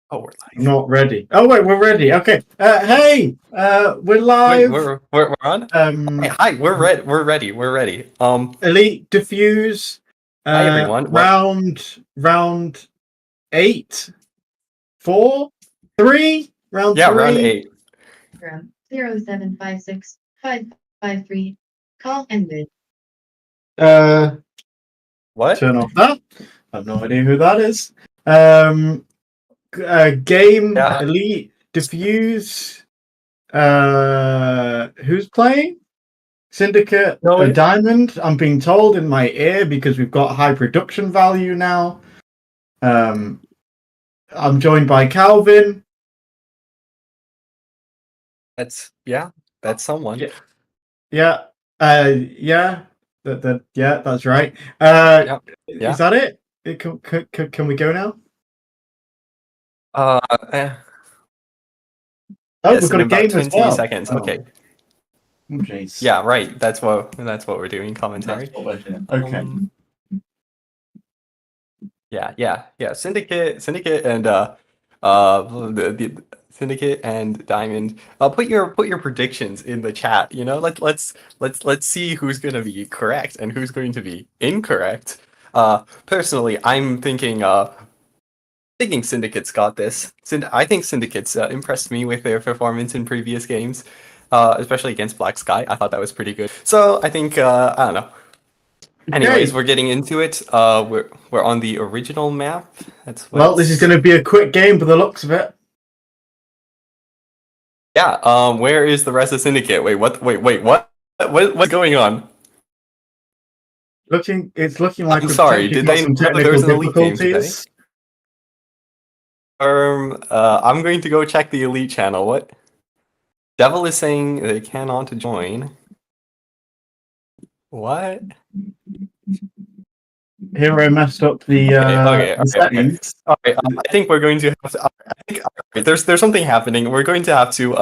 Oh, we're live. Not ready. Oh wait, we're ready. Okay. Hey, we're live. Wait, we're on. Hey, hi, we're ready. We're ready. We're ready. Elite Defuse. Hi everyone. Round 8, 4, 3. Round Yeah, 3. round 8. 0756553. Call ended. What? Turn off that. I have no idea who that is. Game Yeah. Elite Defuse. Who's playing? Syndicate No, a diamond, I'm being told in my ear, because we've got high production value now. I'm joined by Calvin. that's someone. Yeah. Yeah. Yeah. That's right. Yeah. Is that it? Can we go now? Eh, Oh, yes, we've got in a about game as 20 well. seconds. Okay. Oh, jeez. Yeah, right. That's what we're doing. Commentary. That's what we're doing. Okay. Yeah. Syndicate, and the Syndicate and Diamond. Put your predictions in the chat. You know, let's see who's gonna be correct and who's going to be incorrect. Personally, I'm thinking Syndicate's got this. I think Syndicate's impressed me with their performance in previous games, especially against Black Sky. I thought that was pretty good. So I think I don't know. Anyways, we're getting into it. We're on the original map. Well, this is going to be a quick game by the looks of it. Yeah. Where is the rest of Syndicate? Wait. What? What's going on? It's looking like I'm we've sorry. Did they some know that technical there's an elite game today? difficulties. I'm going to go check the elite channel. What? Devil is saying they cannot join. What? Here I messed up the settings. Okay. I think we're going to have to. There's something happening. We're going to have to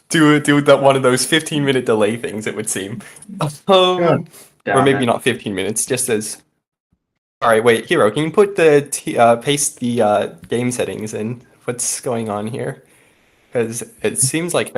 do one of those 15-minute delay things. It would seem, or maybe not 15 minutes. Just as. All right, wait, Hero, can you put the paste the game settings in? What's going on here? Because it seems like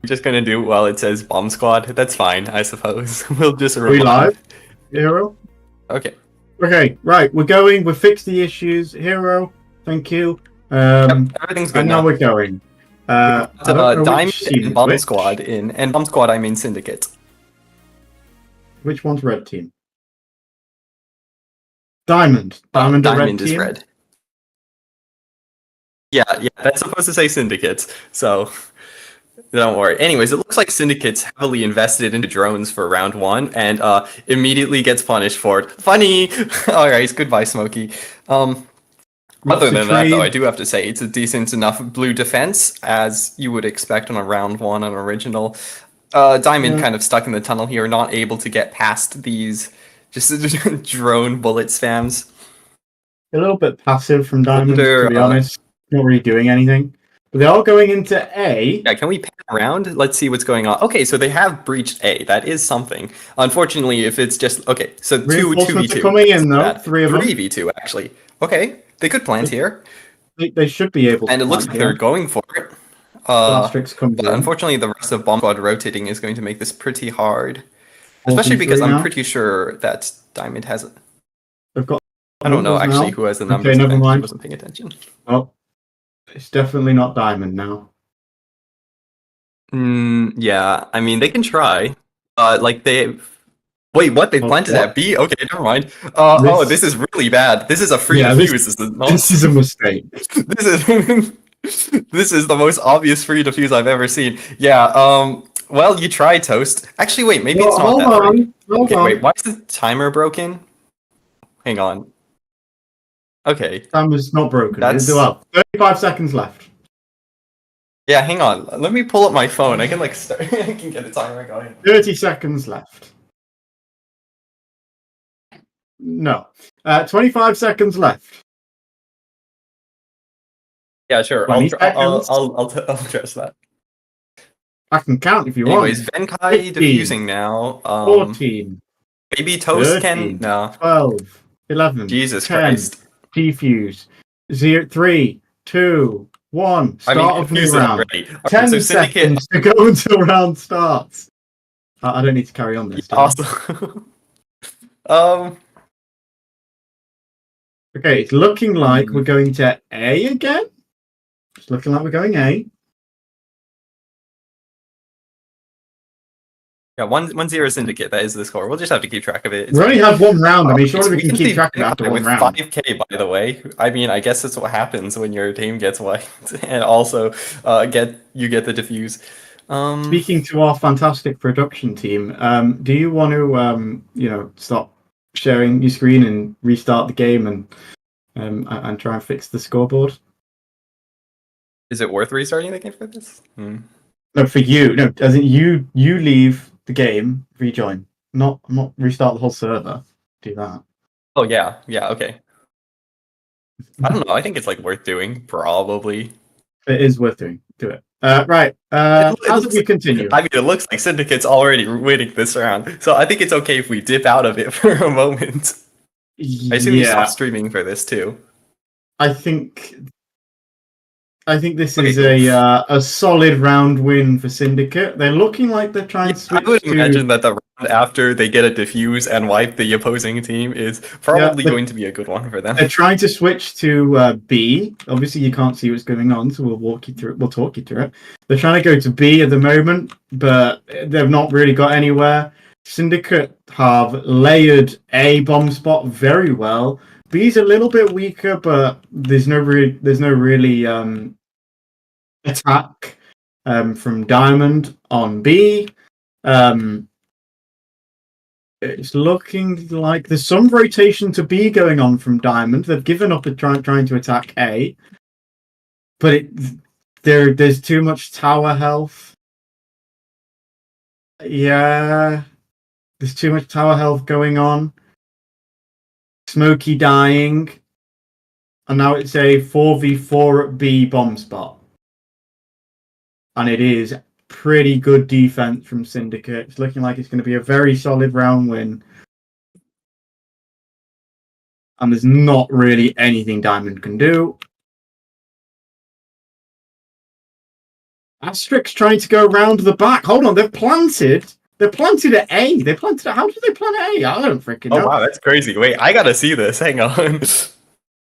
We're just gonna do while it says bomb squad. That's fine, I suppose. We'll just Are we live? Hero? Okay. Okay, right. We fixed the issues. Hero, thank you. Yep, everything's good And now we're going. I don't know Diamond which team and is Bomb which. Squad and Bomb Squad I mean Syndicate. Which one's red team? Diamond. Diamond, a red Diamond is team? red. Yeah, that's supposed to say Syndicate, so don't worry. Anyways, it looks like Syndicate's heavily invested into drones for round 1 and immediately gets punished for it. Funny! Alright, goodbye, Smokey. Other than that, though, I do have to say it's a decent enough blue defense, as you would expect on a round 1 on original. Diamond kind of stuck in the tunnel here, not able to get past these just drone bullet spams. A little bit passive from Diamond, Wonder, to be honest. Not really doing anything. But they are going into A. Yeah, can we pan around? Let's see what's going on. Okay, so they have breached A. That is something. Unfortunately, if it's just... Okay, so 2v2. Are coming in, though. 3 of them. 3v2, actually. Okay, they could plant here. They should be able to. And it looks like they're going for it. But unfortunately, the rest of Bomb Squad rotating is going to make this pretty hard. Especially because I'm pretty sure that Diamond has it. They've got. I don't know actually who has the numbers. Okay, never mind. I wasn't paying attention. Oh, it's definitely not Diamond now. Yeah, I mean they can try. Like they. Wait, what? They planted at B? Okay, never mind. This is really bad. This is a free defuse. This is a mistake. This is this is the most obvious free defuse I've ever seen. Yeah. Well, you try, Toast. Actually, wait. Maybe it's not that free. Okay, wait. Why is the timer broken? Hang on. Okay. Timer's not broken. It's 35 seconds left. Yeah, hang on. Let me pull up my phone. I can like start. I can get the timer going. 30 seconds left. No. 25 seconds left. Yeah, sure. I'll address that. I can count if you Anyways, want. Venkai defusing now. 14. Maybe Toast 13, can. No. 12. 11. Jesus 10, Christ. Defuse. 3, 2, 1. Start of new round. 10 seconds to go until round starts. I don't need to carry on this. Awesome. Okay, it's looking like we're going to A again. It's looking like we're going A. Yeah, 1-0 Syndicate. That is the score. We'll just have to keep track of it. We only have one round. I mean, surely we can keep track of it after one round. 5k, by the way. I mean, I guess that's what happens when your team gets wiped, and also you get the defuse. Speaking to our fantastic production team, do you want to stop sharing your screen and restart the game and try and fix the scoreboard? Is it worth restarting the game for this? No, for you. No, as in you leave the game, rejoin. Not restart the whole server. Do that. Oh yeah, okay. I don't know. I think it's like worth doing. Probably. It is worth doing. Do it. Right. How do we continue? I mean, it looks like Syndicate's already winning this round, so I think it's okay if we dip out of it for a moment. I assume you stopped streaming for this too. I think this is a solid round win for Syndicate. They're looking like they're trying to switch. I would imagine that the round after they get a defuse and wipe the opposing team is probably going to be a good one for them. They're trying to switch to B. Obviously, you can't see what's going on, so we'll walk you through it. We'll talk you through it. They're trying to go to B at the moment, but they've not really got anywhere. Syndicate have layered A bomb spot very well. B's a little bit weaker, but there's no really attack from Diamond on B. It's looking like there's some rotation to B going on from Diamond. They've given up at trying to attack A, but there's too much tower health. Yeah, there's too much tower health going on. Smokey dying, and now it's a 4v4 at B bomb spot. And it is pretty good defense from Syndicate. It's looking like it's going to be a very solid round win. And there's not really anything Diamond can do. Asterix trying to go around the back. Hold on, they've planted. They planted at A. They planted. How did they plant at A? I don't freaking know. Oh wow, that's crazy. Wait, I gotta see this. Hang on.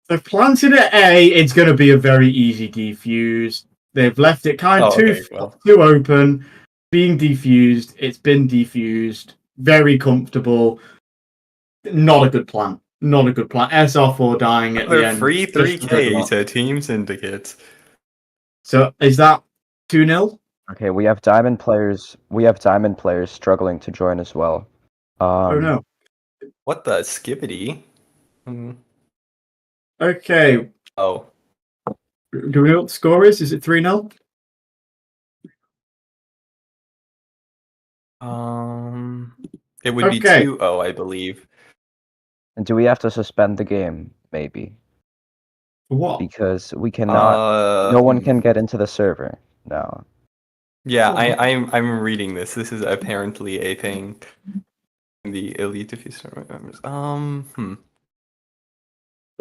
They've planted at A. It's going to be a very easy defuse. They've left it kind of too open, being defused. It's been defused. Very comfortable. Not a good plan. Not a good plan. SR4 dying at the end. Free 3K to Team Syndicate. So is that 2-0? Okay, we have diamond players. We have diamond players struggling to join as well. Oh no. What the skibbity? Okay. Oh. Do we know what the score is? Is it 3-0? It would be 2-0, I believe. And do we have to suspend the game? Maybe. For what? Because we cannot. No one can get into the server now. Yeah, I'm reading this. This is apparently a thing. The elite Defuse members. Are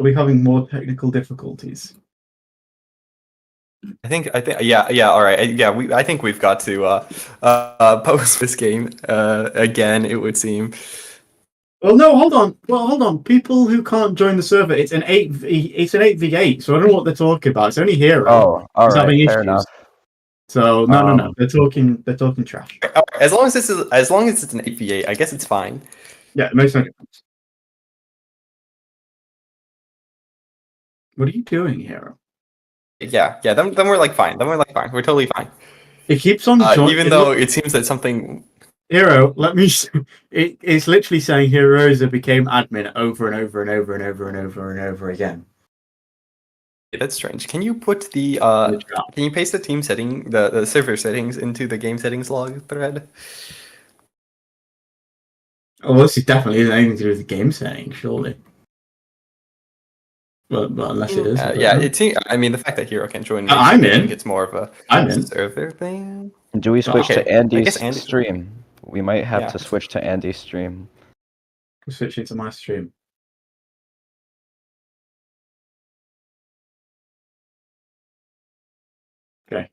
we having more technical difficulties? I think yeah, all right. I think we've got to post this game again, it would seem. Well, no, hold on. People who can't join the server, it's an 8v8, so I don't know what they're talking about. It's only Hero. Oh, all right, fair enough. So no. They're talking trash. As long as it's an 8v8, I guess it's fine. Yeah, it makes no difference. What are you doing, Hero? Yeah. Then we're like fine. We're totally fine. It keeps on even though it seems that something. Hero, it's literally saying Heroza became admin over and over and over and over and over and over again. Yeah, that's strange. Can you put the can you paste the team setting, the server settings into the game settings log thread? Oh, well, this is definitely isn't anything to do with the game settings, surely. Well, unless it is. I mean, the fact that Hero can join. I'm in. I think it's more of a server thing. Do we switch to Andy's stream? We might have to switch to Andy's stream. We're switching to my stream. Okay.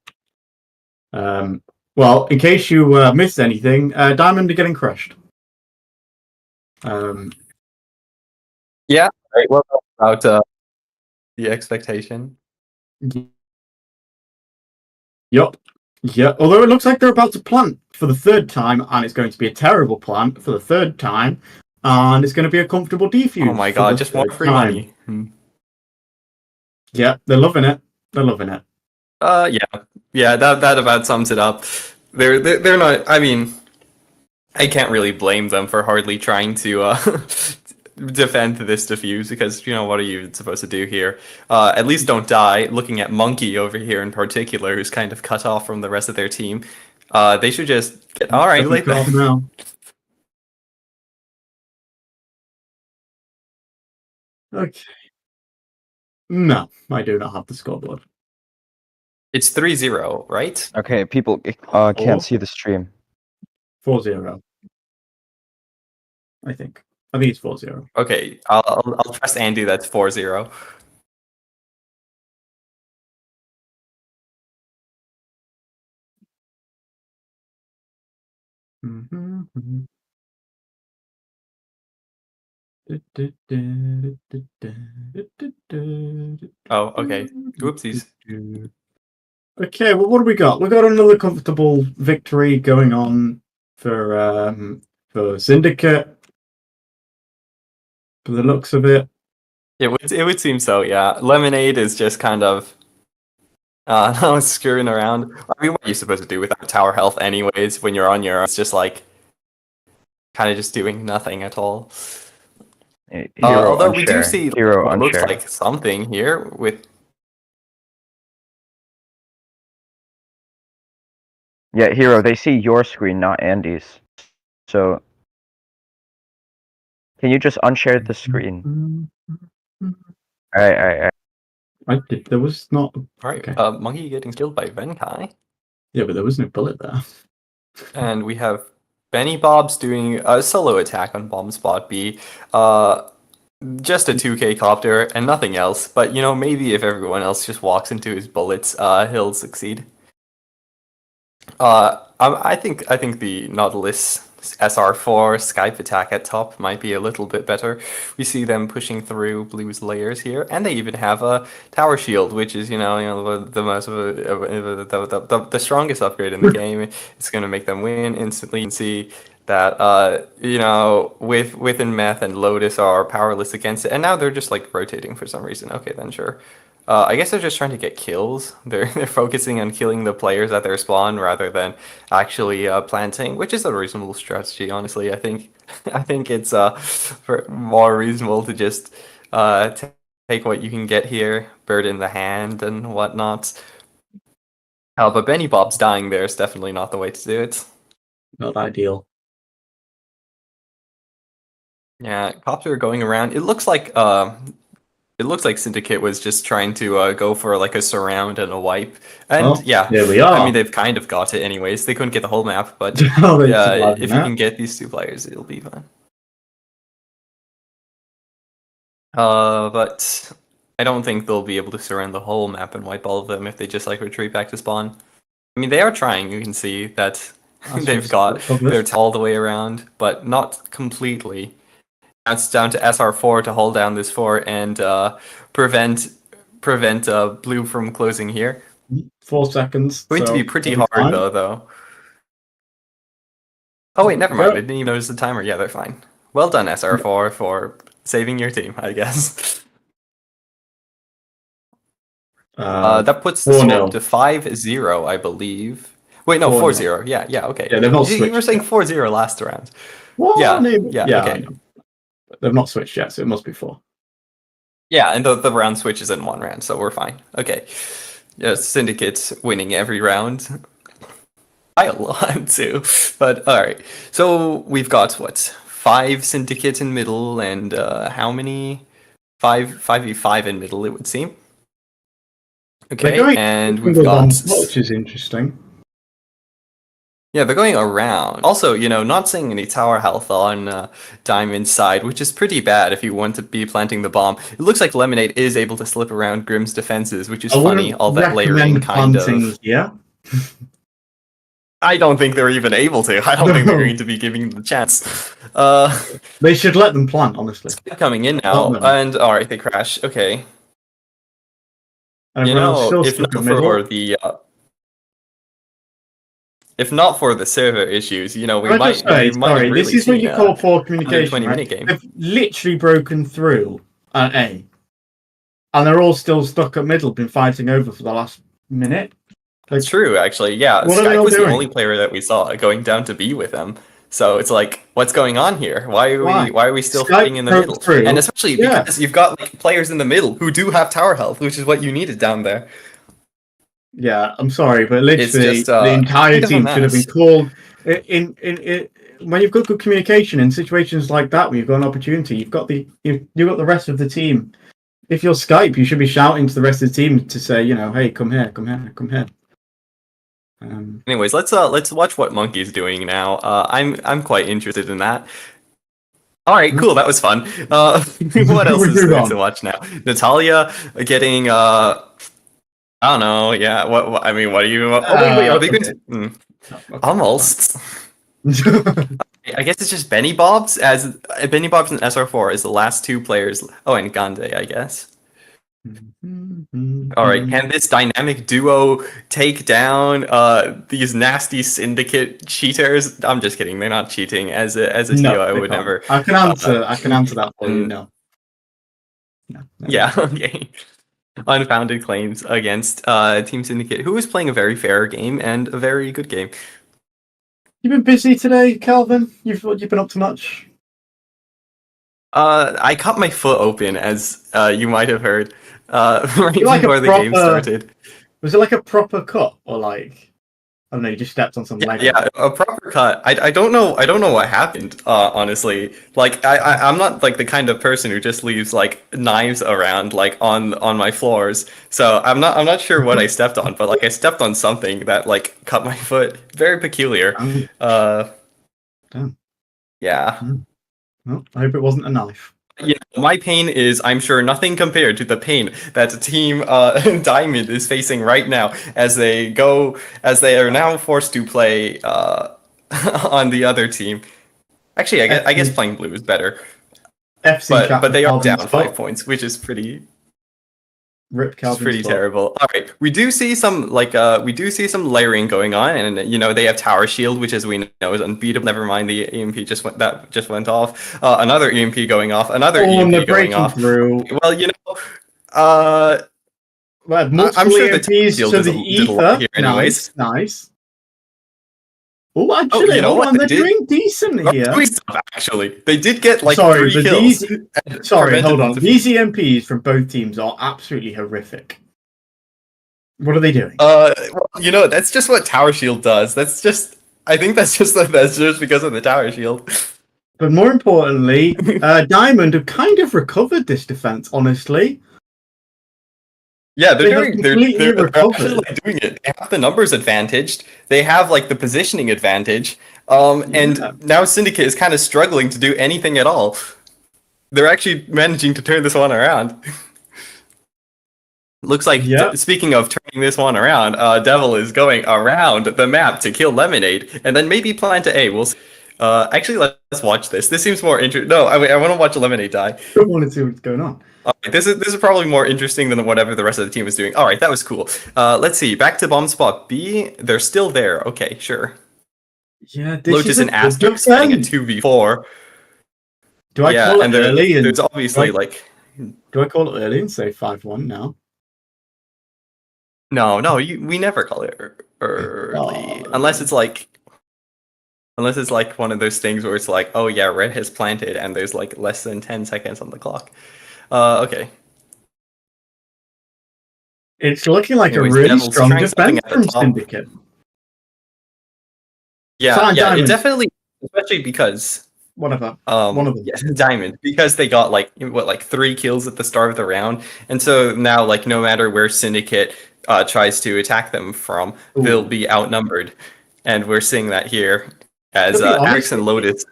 Well, in case you missed anything, Diamond are getting crushed. Yeah. Right. Well, about the expectation. Yup. Yeah. Although it looks like they're about to plant for the third time, and it's going to be a terrible plant for the third time, and it's going to be a comfortable defuse. Oh my god! Just more free money. Yeah, they're loving it. Yeah. That about sums it up. They're not. I mean, I can't really blame them for hardly trying to defend this defuse, because what are you supposed to do here? At least don't die. Looking at Monkey over here in particular, who's kind of cut off from the rest of their team. They should just get all right. Now. Okay. No, I do not have the scoreboard. It's 3-0, right? Okay, people can't see the stream. 4-0. I think it's 4-0. Okay, I'll trust Andy. That's 4-0. Oh, okay. Whoopsies. Okay, well, what do we got? We got another comfortable victory going on for Syndicate. For the looks of it, it would seem so. Yeah, Lemonade is just kind of screwing around. I mean, what are you supposed to do without tower health, anyways? When you're on your own, it's just like kind of just doing nothing at all. Although we do see what looks like something here with. Yeah, Hero, they see your screen, not Andy's. So, can you just unshare the screen? Alright. There was not. Alright, okay. Monkey getting killed by Venkai. Yeah, but there was no bullet there. And we have Benny Bob's doing a solo attack on bomb spot B. Just a 2k copter and nothing else. But, maybe if everyone else just walks into his bullets, he'll succeed. I think the Nautilus SR4 Skype attack at top might be a little bit better. We see them pushing through Blue's layers here, and they even have a tower shield, which is the most the strongest upgrade in the game. It's going to make them win instantly. You can see that within Meth and Lotus are powerless against it, and now they're just like rotating for some reason. Okay, then sure. I guess they're just trying to get kills. They're focusing on killing the players at their spawn rather than actually planting, which is a reasonable strategy. Honestly, I think it's more reasonable to just take what you can get here, bird in the hand and whatnot. But Benny Bob's dying there is definitely not the way to do it. Not ideal. Yeah, cops are going around. It looks like Syndicate was just trying to go for like a surround and a wipe. And yeah, there we are. I mean, they've kind of got it anyways. They couldn't get the whole map, but if you can get these two players, it'll be fun. But I don't think they'll be able to surround the whole map and wipe all of them if they just like retreat back to spawn. I mean, they are trying. You can see that they've got their all the way around, but not completely. Now it's down to SR4 to hold down this fort and prevent Blue from closing here. 4 seconds. It's going to be pretty hard though. Oh wait, never mind. I didn't even notice the timer. Yeah, they're fine. Well done, SR4, for saving your team, I guess. That puts the score to 5-0, I believe. Wait, no, 4-0. Yeah, okay. Yeah, they've not switched. You were saying 4-0 last round. What? Yeah, okay. They've not switched yet, so it must be 4. Yeah, and the round switches in 1 round, so we're fine. Okay. Yeah, Syndicate's winning every round. By a lot, too. But, alright. So, we've got, 5 Syndicates in middle, and how many? 5v5 in middle, it would seem. Okay, and we've got... Which is interesting. Yeah, they're going around. Also, not seeing any tower health on Diamond's side, which is pretty bad if you want to be planting the bomb. It looks like Lemonade is able to slip around Grimm's defenses, which is funny. All that layering kind of... Yeah. I don't think they're even able to. I don't think they're going to be giving them the chance. They should let them plant, honestly. Coming in now, and alright, they crash. Okay. If not for the server issues, we might. Sorry, this is what you call poor communication. Right? Game. They've literally broken through at A, and they're all still stuck at middle, been fighting over for the last minute. That's true, actually. Yeah, Skype was the only player that we saw going down to B with them. So it's like, what's going on here? Why are we still fighting in the middle? Through. And especially because you've got players in the middle who do have tower health, which is what you needed down there. Yeah, I'm sorry, but literally just, the entire team should have been called. When you've got good communication in situations like that, when you've got an opportunity, you've got the rest of the team. If you're Skype, you should be shouting to the rest of the team to say, hey, come here, come here, come here. Anyways, let's watch what Monkey's doing now. I'm quite interested in that. All right, cool. That was fun. What else is there to watch now? Natalia getting I don't know. Yeah. What I mean, what are you? Wait. Are they going to? Almost. I guess it's just Benny Bob's and SR4 is the last 2 players. Oh, and Gande, I guess. All right. Can this dynamic duo take down these nasty Syndicate cheaters? I'm just kidding. They're not cheating. As a duo, I would never. I can answer that for you. No. Yeah. Okay. Unfounded claims against Team Syndicate, who is playing a very fair game and a very good game. You've been busy today, Calvin? You've been up to much? I cut my foot open, as you might have heard, right before the game started. Was it like a proper cut, or like... I don't know, you just stepped on some leg. Yeah, a proper cut. I don't know what happened, honestly. Like, I'm not like the kind of person who just leaves like knives around like on my floors. So I'm not sure what I stepped on, but like I stepped on something that like cut my foot. Very peculiar. Damn. Yeah. Well, I hope it wasn't a knife. my pain is, I'm sure, nothing compared to the pain that Team Diamond is facing right now as they are now forced to play on the other team. Actually, I guess playing blue is better. But they are down 5 points, which is pretty. It's pretty terrible. All right, we do see some layering going on, and they have tower shield, which as we know is unbeatable. Never mind, the EMP just went off. Another EMP going off. Another EMP going off. Through. Well, I'm sure the EMPs shield to did the a lot ether. here anyways. Nice. Oh, actually, they're doing decent here. Actually, they did get 3 kills. Hold on. These EMPs from both teams are absolutely horrific. What are they doing? That's just what Tower Shield does. I think that's just because of the Tower Shield. But more importantly, Diamond have kind of recovered this defense, honestly. Yeah, they're actually doing it. They have the numbers advantaged. They have the positioning advantage. And now Syndicate is kind of struggling to do anything at all. They're actually managing to turn this one around. Looks like, speaking of turning this one around, Devil is going around the map to kill Lemonade, and then maybe plan to A. We'll see. Actually, let's watch this. This seems more interesting. No, I want to watch Lemonade die. I want to see what's going on. Right, this is probably more interesting than whatever the rest of the team is doing. All right, that was cool. Let's see. Back to bomb spot B. They're still there. Okay, sure. Yeah, Lotus and Asterisk playing a 2v4. Do I call it early? There's obviously Do I call it early and say 5-1 now? No, we never call it early unless it's one of those things where it's oh yeah, red has planted and there's less than 10 seconds on the clock. Okay. It's looking like a really strong defense from Syndicate. Yeah, it definitely, especially because one of them. Yes, Diamond, because they got 3 kills at the start of the round, and so now no matter where Syndicate tries to attack them from, they'll be outnumbered, and we're seeing that here as Axe and Lotus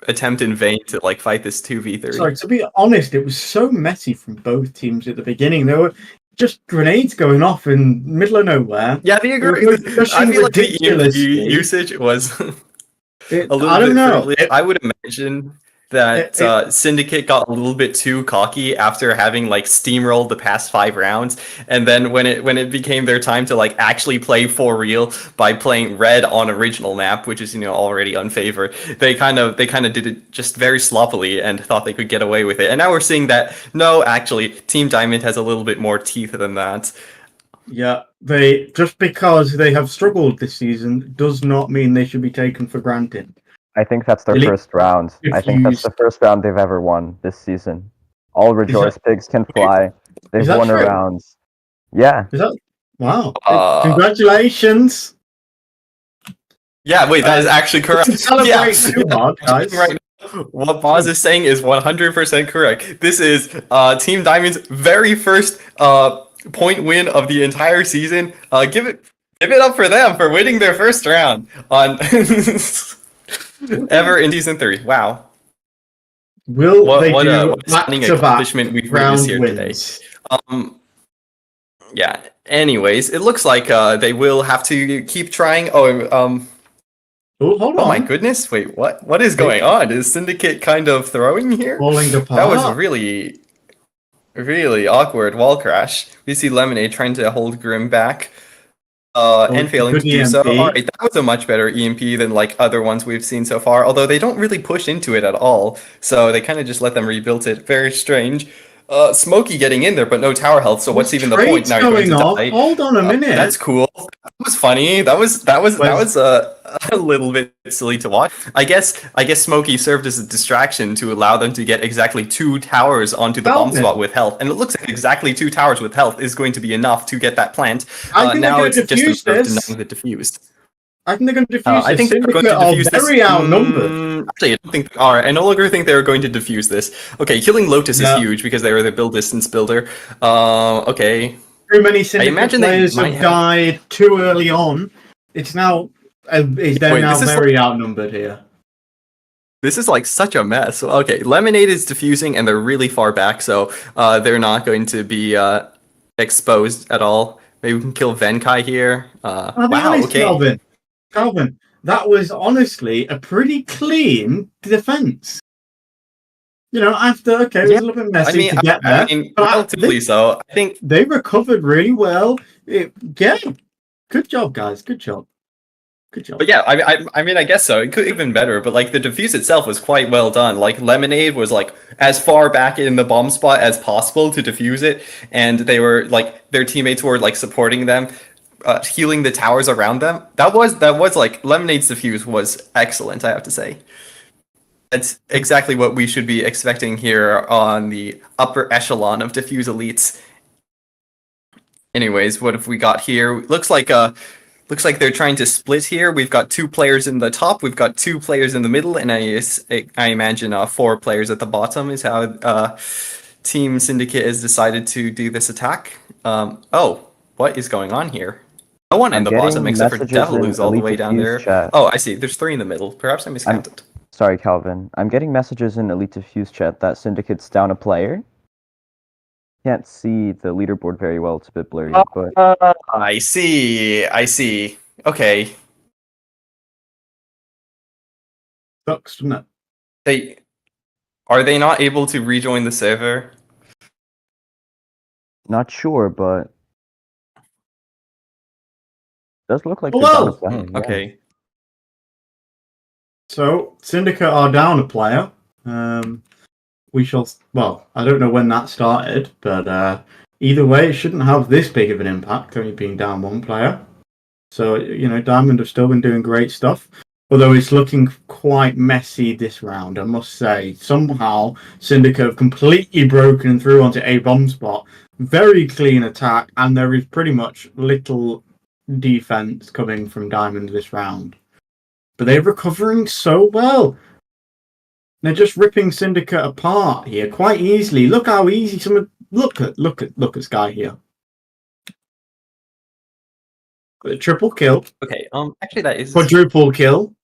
attempt in vain to fight this 2v3. Sorry, to be honest, it was so messy from both teams at the beginting. There were just grenades going off in the middle of nowhere. Yeah, I agree. I feel like the EMP usage was a little bit friendly. I would imagine that Syndicate got a little bit too cocky after having steamrolled the past 5 rounds, and then when it became their time to actually play for real by playing red on original map, which is already unfavored, they kind of did it just very sloppily and thought they could get away with it. And now we're seeing that no, actually, Team Diamond has a little bit more teeth than that. Yeah, just because they have struggled this season does not mean they should be taken for granted. I think that's their first round. I think that's the first round they've ever won this season. All Rejoice Pigs can fly. They've won rounds. Yeah. Wow. Congratulations. Yeah, wait, that is actually correct. Celebrate too hard, guys. Right now, what Boz is saying is 100% correct. This is Team Diamond's very first point win of the entire season. Give it up for them for winning their first round on ever in season 3. Wow. What a stunning accomplishment we've witnessed here today. Yeah. Anyways, it looks like they will have to keep trying. Hold on. Oh my goodness! Wait, what is going on? Is Syndicate kind of throwing here? Falling apart. That was a really, really awkward wall crash. We see Lemonade trying to hold Grim back. And failing to do so. Alright, that was a much better EMP than other ones we've seen so far, although they don't really push into it at all, so they kind of just let them rebuild it. Very strange. Smokey getting in there, but no tower health, so what's even the point? Now you're going to die. Hold on a minute. That's cool. That was funny. That was a little bit silly to watch. I guess Smokey served as a distraction to allow them to get exactly 2 towers onto the bomb spot with health, and it looks like exactly 2 towers with health is going to be enough to get that plant. Now it's just a matter of denying the defused. I think they're going to defuse this. I think they're going to defuse this. Very outnumbered. Actually, I don't think. Alright, I no longer think they're going to defuse this. Okay, killing Lotus is huge because they were the build distance builder. Okay. Too many Syndicate players have died too early on. It's now. They're now very outnumbered here. This is like such a mess. Okay, Lemonade is diffusing and they're really far back, so they're not going to be exposed at all. Maybe we can kill Venkai here. I'll be Wow, honest, okay. Calvin, that was honestly a pretty clean defense. You know, after it was a little bit messy to get there. Relatively so. I think they recovered really well. Good job, guys. Good job. Good job. But yeah, I mean, I guess so. It could have been better, but like the defuse itself was quite well done. Like Lemonade was like as far back in the bomb spot as possible to defuse it, and they were like their teammates were like supporting them, healing the towers around them. That was like Lemonade's defuse was excellent, I have to say. That's exactly what we should be expecting here on the upper echelon of diffuse elites. Anyways, what have we got here? Looks like they're trying to split here. We've got 2 players in the top, we've got 2 players in the middle, and I imagine 4 players at the bottom is how Team Syndicate has decided to do this attack. Oh, what is going on here? No one in the bottom except for Devil, who's all the way down there. Chat. Oh, I see. There's 3 in the middle. Perhaps I miscounted. Sorry, Calvin. I'm getting messages in Elite Diffuse chat that Syndicate's down a player. Can't see the leaderboard very well. It's a bit blurry, but I see. Okay. Sucks, doesn't it? Are they not able to rejoin the server? Not sure, but does look like they're down a player. Okay. Yeah. So Syndicate are down a player. We shall. Well, I don't know when that started, but either way, it shouldn't have this big of an impact, only being down 1 player. So Diamond have still been doing great stuff. Although it's looking quite messy this round, I must say. Somehow Syndicate have completely broken through onto a bomb spot. Very clean attack, and there is pretty much little defense coming from Diamond this round. But they're recovering so well. They're just ripping Syndicate apart here quite easily. Look how easy look at Sky here. A triple kill. Okay. Actually, that is quadruple kill.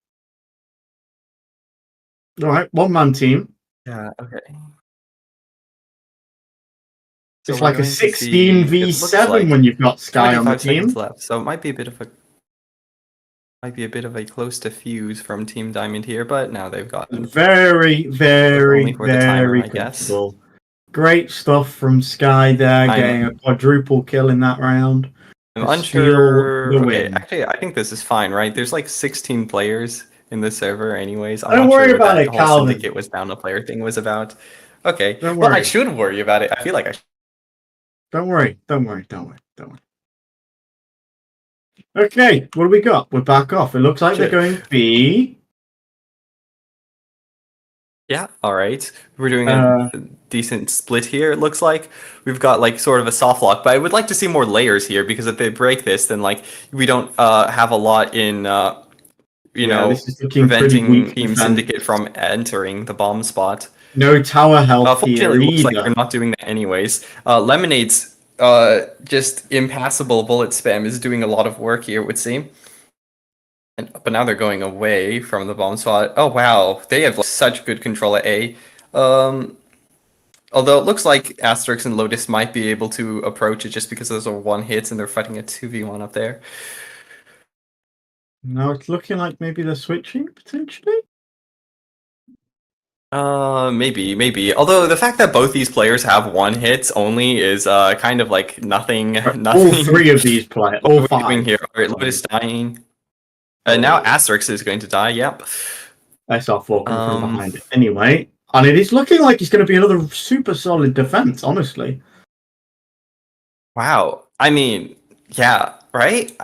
All right, 1-man team. Yeah. Okay. It's so like a 16v7 when you've got Sky on the team. Left, so it might be a bit of a close defuse from Team Diamond here, but now they've got very comfortable. Great stuff from Sky there, getting a quadruple kill in that round. I'm unsure. Okay, actually, I think this is fine, right? There's like 16 players in the server, anyways. Don't worry about it, Calvin. Syndicate was down a player thing was about. Okay, well, I should worry about it. I feel like I should. Don't worry. Okay, what do we got? We're back off. It looks like they're going B. Yeah, all right. We're doing a decent split here, it looks like. We've got like sort of a soft lock, but I would like to see more layers here because if they break this, then like we don't have a lot in preventing Team Syndicate from entering the bomb spot. No tower health here it looks like they're not doing that anyways. Lemonade's just impassable bullet spam is doing a lot of work here, it would seem. But now they're going away from the bomb spot. Oh wow, they have such good control at A. Although it looks like Asterix and Lotus might be able to approach it just because those are 1 hits and they're fighting a 2v1 up there. Now it's looking like maybe they're switching potentially. Maybe. Although the fact that both these players have 1 hits only is kind of like nothing. All 3 of these players, all 5 doing here. All right, Lotus dying. Now Asterix is going to die. Yep. I saw walking from behind it. Anyway, and it is looking like it's going to be another super solid defense. Honestly. Wow. I mean, yeah. Right.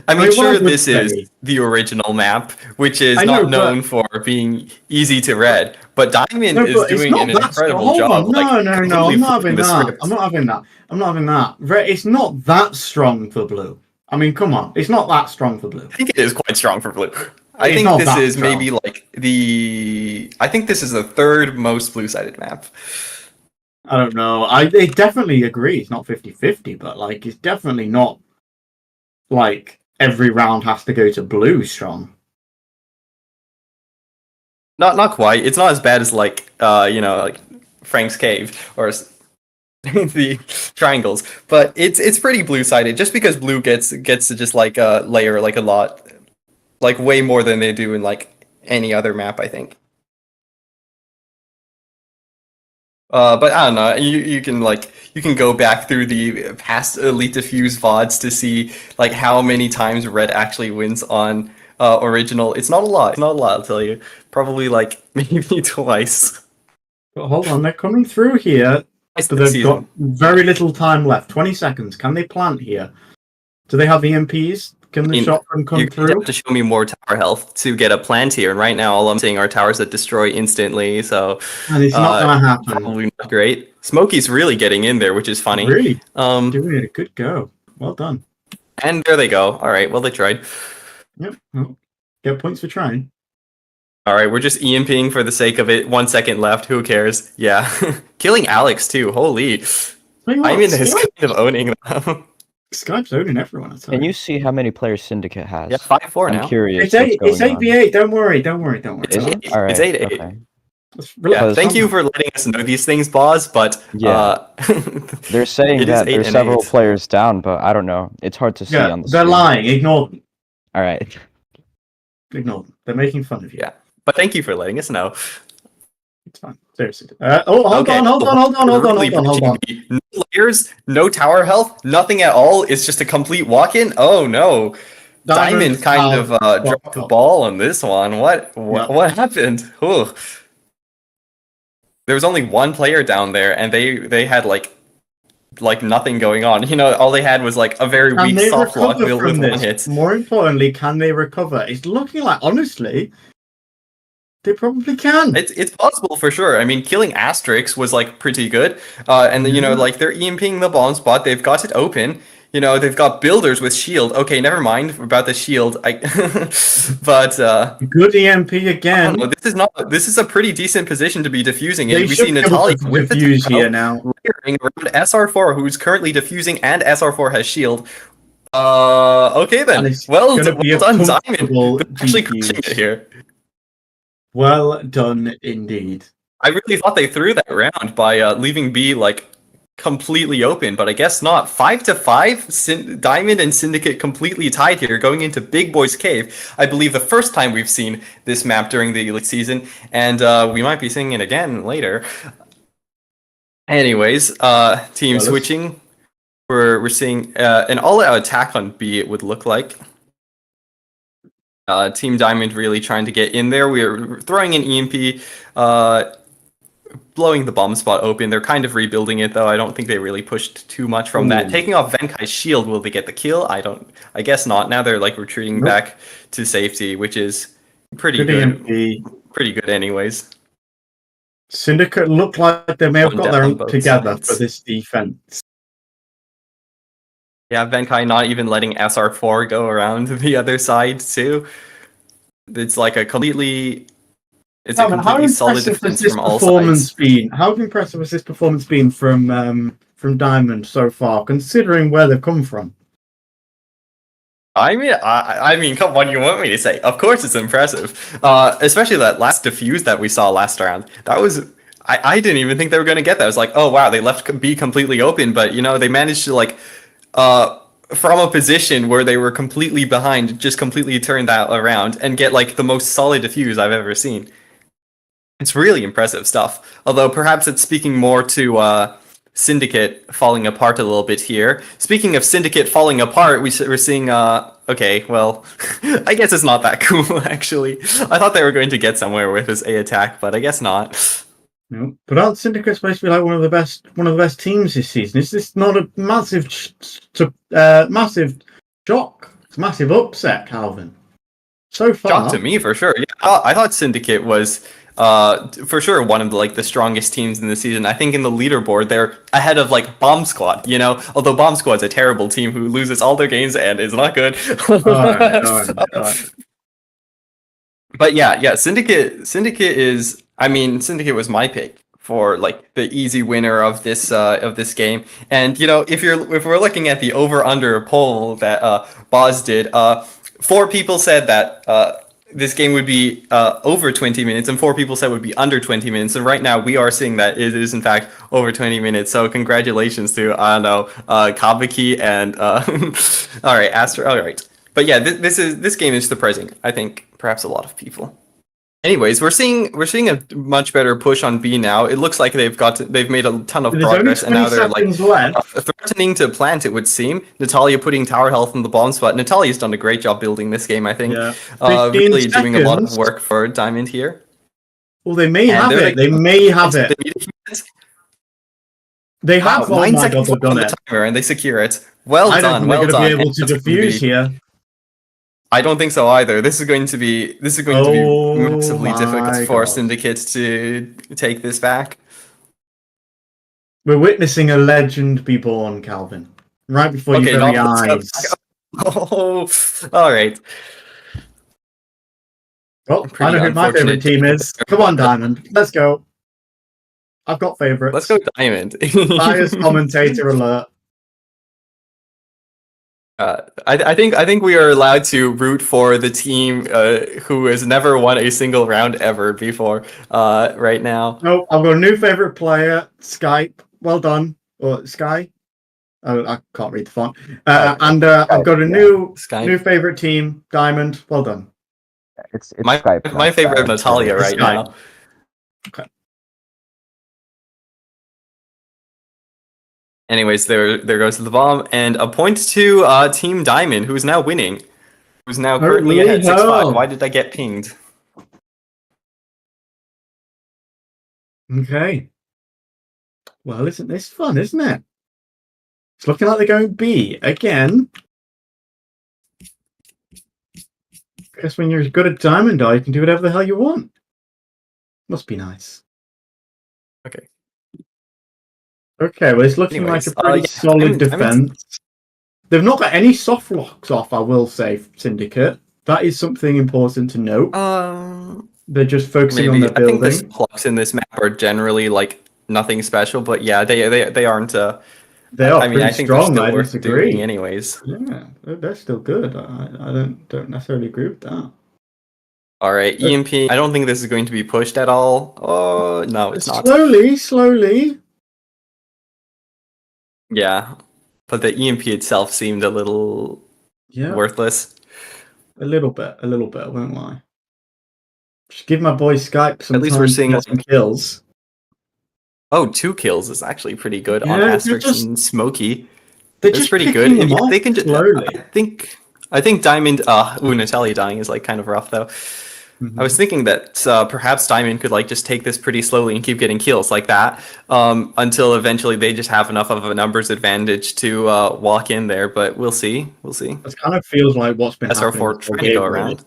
I mean, sure, this is the original map, which is not known for being easy to read, but Diamond is doing an incredible job. No, I'm not having that. I'm not having that. It's not that strong for blue. I mean, come on. It's not that strong for blue. I think it is quite strong for blue. I think this is maybe like I think this is the 3rd most blue-sided map. I don't know. I definitely agree. It's not 50-50, but like it's definitely not like every round has to go to blue strong. Not quite. It's not as bad as like like Frank's cave or the triangles, but it's pretty blue sided. Just because blue gets to just like layer like a lot, like way more than they do in like any other map, I think. But I don't know. You can go back through the past Elite Defuse VODs to see like how many times Red actually wins on original. It's not a lot. It's not a lot, I'll tell you. Probably like maybe twice. But hold on, they're coming through here. So they've got very little time left. 20 seconds. Can they plant here? Do they have EMPs? Can the shotgun come through? You have to show me more tower health to get a plant here. And right now, all I'm seeing are towers that destroy instantly. So and it's not going to happen. Probably not great. Smokey's really getting in there, which is funny. Really? Doing it a good go. Well done. And there they go. All right. Well, they tried. Yep. Well, get points for trying. All right. We're just EMPing for the sake of it. 1 second left. Who cares? Yeah. Killing Alex, too. Holy. I mean, he's kind of owning them. Skype's owning everyone. Can you see how many players Syndicate has? Yeah, 5-4 now. I'm curious. It's 8v8. Don't worry. Is it? All right. It's 8-8. Okay. Yeah, thank you for letting us know these things, Boz, but yeah. They're saying that there's several players down, but I don't know. It's hard to see on the They're screen. lying. Ignore them. All right. Ignore them. They're making fun of you. Yeah, but thank you for letting us know. It's fine. Seriously. Hold on. No layers, no tower health, nothing at all. It's just a complete walk-in. Oh no. Diamond kind of dropped the ball on this one. What happened? Ooh. There was only one player down there, and they had like nothing going on. You know, all they had was like a very weak soft lock with one hit. More importantly, can they recover? It's looking like, honestly, they probably can. It's possible for sure. I mean, killing Asterix was like pretty good, and then, like they're EMPing the bomb spot. They've got it open. You know, they've got builders with shield. Okay, never mind about the shield. But good EMP again. This is a pretty decent position to be diffusing in. We see Natalia with the defuse here now. Layering around SR4, who's currently diffusing, and SR4 has shield. Okay then. Well done, Diamond. Actually crushing it here. Well done indeed. I really thought they threw that round by leaving B like completely open, but I guess not. 5-5. Diamond and Syndicate completely tied here, going into Big Boy's Cave. I believe the first time we've seen this map during the Elite season, and we might be seeing it again later. Anyways, team switching. We're seeing an all-out attack on B. It would look like. Team Diamond really trying to get in there. We're throwing an EMP, blowing the bomb spot open. They're kind of rebuilding it, though. I don't think they really pushed too much from that. Taking off Venkai's shield, will they get the kill? I guess not. Now they're like retreating back to safety, which is pretty good. Pretty good anyways. Syndicate look like they may have got their own together for this defense. Yeah, Venkai not even letting SR4 go around the other side too. It's like a completely solid defense from all sides. How impressive has this performance been from Diamond so far, considering where they've come from? I mean, come on, you want me to say? Of course, it's impressive. Especially that last defuse that we saw last round. That was. I didn't even think they were going to get that. I was like, oh wow, they left B completely open, but they managed to like. From a position where they were completely behind, just completely turn that around and get like the most solid defuse I've ever seen. It's really impressive stuff. Although perhaps it's speaking more to Syndicate falling apart a little bit here. Speaking of Syndicate falling apart, we're seeing okay, well, I guess it's not that cool actually. I thought they were going to get somewhere with this A attack, but I guess not. No, but aren't Syndicate supposed to be like one of the best teams this season? Is this not a massive shock? It's a massive upset, Calvin. So far, shock to me for sure. Yeah, I thought Syndicate was for sure one of the strongest teams in the season. I think in the leaderboard they're ahead of like Bomb Squad. Although Bomb Squad's a terrible team who loses all their games and is not good. All right. But yeah, Syndicate is. I mean, Syndicate was my pick for like the easy winner of this game. And if we're looking at the over/under poll that Boz did, 4 people said that this game would be over 20 minutes, and 4 people said would be under 20 minutes. And right now, we are seeing that it is in fact over 20 minutes. So congratulations to Kabuki and all right, Astro. All right, but yeah, this game is surprising. I think perhaps a lot of people. Anyways, we're seeing a much better push on B now. It looks like they've made a ton of progress, and now they're like threatening to plant. It would seem Natalia putting tower health in the bomb spot. Natalia's done a great job building this game. I think, really doing a lot of work for Diamond here. Well, they may have it. They may have it. They have. Oh 9 my seconds God, they've done on it. the timer, and they secure it. Well done. I don't think well they're done. going to be able to defuse here. I don't think so either. This is going to be massively difficult for Syndicate to take this back. We're witnessing a legend be born, Calvin. Right before your very eyes. Oh, all right. Well, I know who my favorite team is. Come on, Diamond. Let's go. I've got favorites. Let's go, Diamond. Biased commentator alert. I think we are allowed to root for the team who has never won a single round ever before. Right now. No, I've got a new favorite player, Skype. Well done, or Sky. Oh, I can't read the font. And I've got a new favorite team, Diamond. Well done. It's my Skype, my favorite Natalia right now. Okay. Anyways, there goes the bomb, and a point to Team Diamond, who's now winning. Who's now currently ahead 6-5. Why did I get pinged? Okay. Well, isn't this fun, isn't it? It's looking like they're going B again. I guess when you're as good at Diamond Eye, you can do whatever the hell you want. Must be nice. Okay. Okay, well, it's looking like a pretty solid defense. They've not got any soft locks off, I will say, Syndicate. That is something important to note. They're just focusing on their building. I think the locks in this map are generally like nothing special, but yeah, they aren't. They are. I mean, I think strong. they're still worth doing, anyways. Yeah, they're still good. I don't necessarily agree with that. All right, EMP. I don't think this is going to be pushed at all. Oh no, it's not. Slowly. Yeah, but the EMP itself seemed a little worthless. A little bit, I won't lie. Just give my boy Skype some. At least we're seeing some kills. Oh, 2 kills is actually pretty good on Asterix and Smokey. That's pretty good. If they can just slowly. I think Diamond. Natalia dying is like kind of rough though. Mm-hmm. I was thinking that perhaps Diamond could like just take this pretty slowly and keep getting kills like that until eventually they just have enough of a numbers advantage to walk in there. But we'll see. It kind of feels like what's been SR4 trying to go around. Really.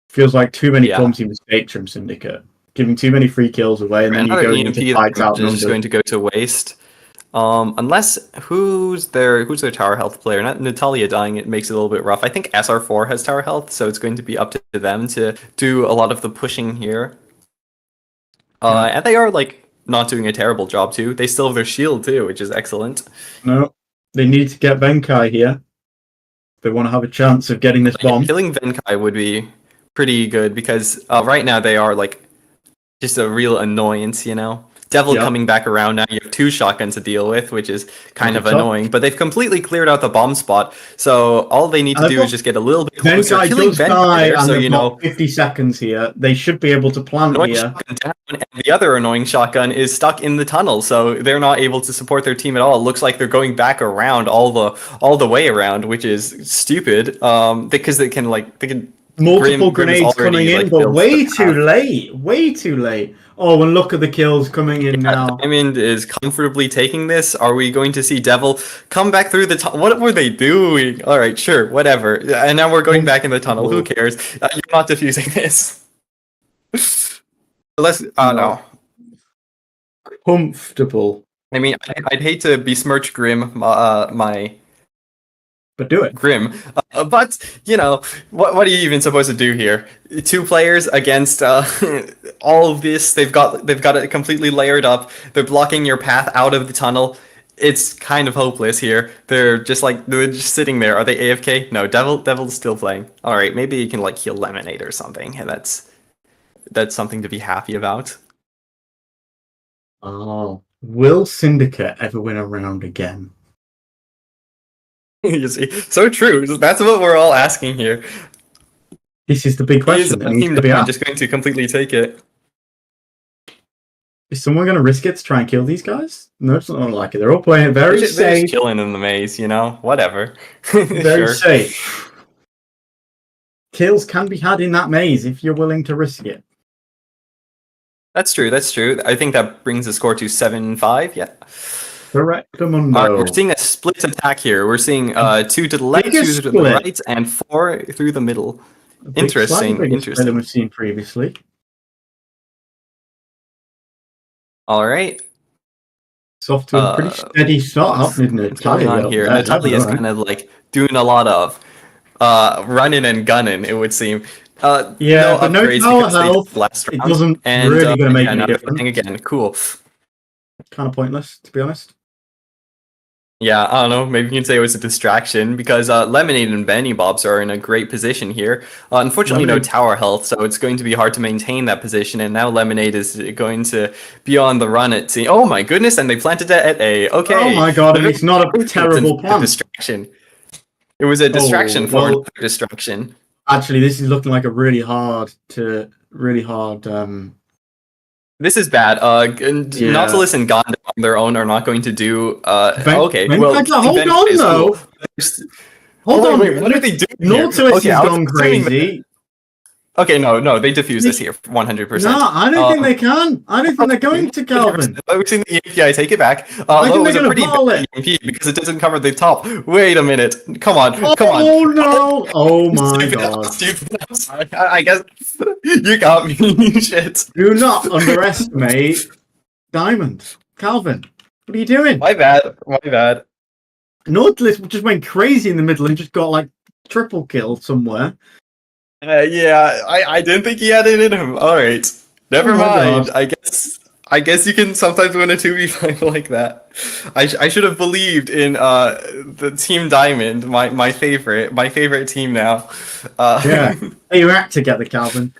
Feels like too many clumsy mistakes from Syndicate, giving too many free kills away, and then you go into fights out. Is just going to go to waste. Unless who's their tower health player? Not Natalia dying. It makes it a little bit rough. I think SR4 has tower health, so it's going to be up to them to do a lot of the pushing here. And they are like not doing a terrible job too. They still have their shield too, which is excellent. No, they need to get Venkai here. They want to have a chance of getting this bomb. Killing Venkai would be pretty good because right now they are like just a real annoyance, you know. Devil coming back around now. You have 2 shotguns to deal with, which is kind of annoying. But they've completely cleared out the bomb spot, so all they need to do is just get a little bit closer. Killing Venkai, so you know, 50 seconds here. They should be able to plant here. Down, and the other annoying shotgun is stuck in the tunnel, so they're not able to support their team at all. It looks like they're going back around all the way around, which is stupid. Because they can multiple grenades coming in, but way too late. Oh, and look at the kills coming in now. Diamond is comfortably taking this. Are we going to see Devil come back through the tunnel? What were they doing? All right, sure, whatever. And now we're going back in the tunnel. Who cares? You're not defusing this. No. Comfortable. I mean, I'd hate to besmirch Grim, but do it. Grim. But, you know, what are you even supposed to do here? 2 players against all of this. They've got it completely layered up. They're blocking your path out of the tunnel. it's kind of hopeless here. They're just sitting there. Are they AFK? No, Devil's still playing. All right, maybe you can like heal Lemonade or something, and that's something to be happy about. Oh, will Syndicate ever win a round again? You see, so true. That's what we're all asking here. This is the big question. Is Team Diamond just going to completely take it? Is someone going to risk it to try and kill these guys? No, it's not like it. They're all playing it very safe. They're just killing in the maze, you know? Whatever. Very safe. Kills can be had in that maze if you're willing to risk it. That's true. I think that brings the score to 7-5, yeah. Correct, Mundo. We're seeing a split attack here. We're seeing 2 to the left, 2 to the right, and 4 through the middle. Interesting. Than we've seen previously. All right. It's off to a pretty steady start, isn't it? What's going on here? Natalia is kind of like doing a lot of running and gunning, it would seem. Yeah, but no power health. It doesn't really going to make any difference. Again, cool. Kind of pointless, to be honest. Yeah, I don't know. Maybe you can say it was a distraction because Lemonade and Benny Bobs are in a great position here. Unfortunately, no tower health, so it's going to be hard to maintain that position. And now Lemonade is going to be on the run at C. Oh my goodness! And they planted it at A. Okay. Oh my god! It's not a terrible plan. Distraction. It was a distraction for another distraction. Actually, this is looking like a really hard. This is bad. Nautilus and Gonda on their own are not going to do. Okay, well, hold on though. Hold on. Wait, what are they doing? Nautilus has gone crazy. Okay, no, they defuse this here 100%. No, I don't think they can. I don't think they're going to, Calvin. We've seen the EMP, I take it back. I think it was a pretty bad EMP because it doesn't cover the top. Wait a minute. Come on. Oh no! Oh my god. I'm sorry. I guess you got me. Shit. Do not underestimate Diamond. Calvin, what are you doing? My bad. Nautilus just went crazy in the middle and just got like triple killed somewhere. Yeah, I didn't think he had it in him. All right, never mind. God. I guess you can sometimes win a 2v5 like that. I should have believed in the Team Diamond, my favorite team now. Yeah, hey, you act together, Calvin.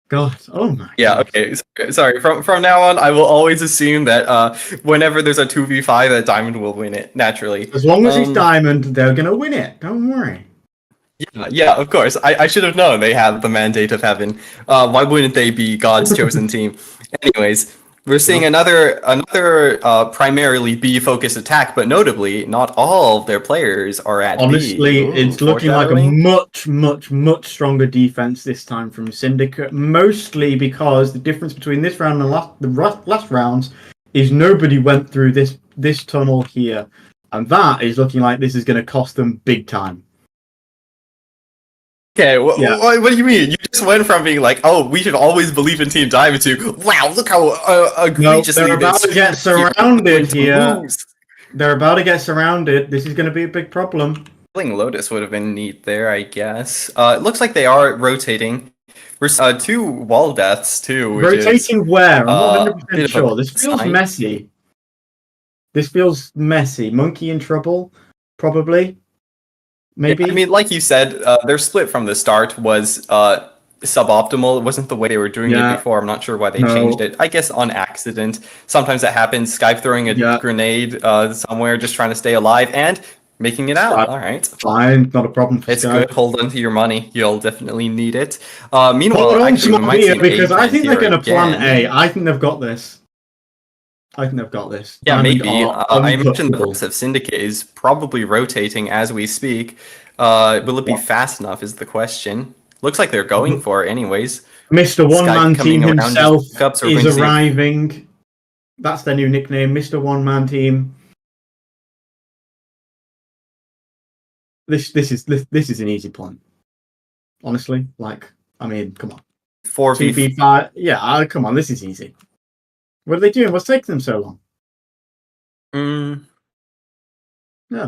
God, oh my. Yeah, God. okay. Sorry. From now on, I will always assume that whenever there's a 2v5, that Diamond will win it naturally. As long as it's Diamond, they're gonna win it. Don't worry. Yeah, of course. I should have known they have the mandate of heaven. Why wouldn't they be God's chosen team? Anyways, we're seeing another primarily B-focused attack, but notably, not all of their players are at Honestly, B. it's looking like a much stronger defense this time from Syndicate, mostly because the difference between this round and the last rounds is nobody went through this tunnel here, and that is looking like this is going to cost them big time. Okay, what do you mean? You just went from being like, oh, we should always believe in Team Diamond to, wow, look how egregiously they're about to get surrounded here. They're about to get surrounded. This is going to be a big problem. Killing Lotus would have been neat there, I guess. It looks like they are rotating. We're 2 wall deaths, too. Rotating where? I'm not 100% sure. This feels messy. This feels messy. Monkey in trouble? Probably. Maybe. I mean, like you said, their split from the start was suboptimal. It wasn't the way they were doing it before. I'm not sure why they changed it. I guess on accident. Sometimes that happens. Skype throwing a grenade somewhere, just trying to stay alive and making it out. All right. Fine, not a problem. It's good. Hold on to your money. You'll definitely need it. Meanwhile, actually, we might see because I think they're going to plan A. I think they've got this. Yeah, maybe. I imagine the rest of Syndicate is probably rotating as we speak. Will it be fast enough is the question. Looks like they're going for it anyways. Mr. One-Man Team himself is arriving. That's their new nickname, Mr. One-Man Team. This is an easy plan. Honestly, come on. 4v5. Yeah, come on, this is easy. What are they doing? What's taking them so long? Yeah.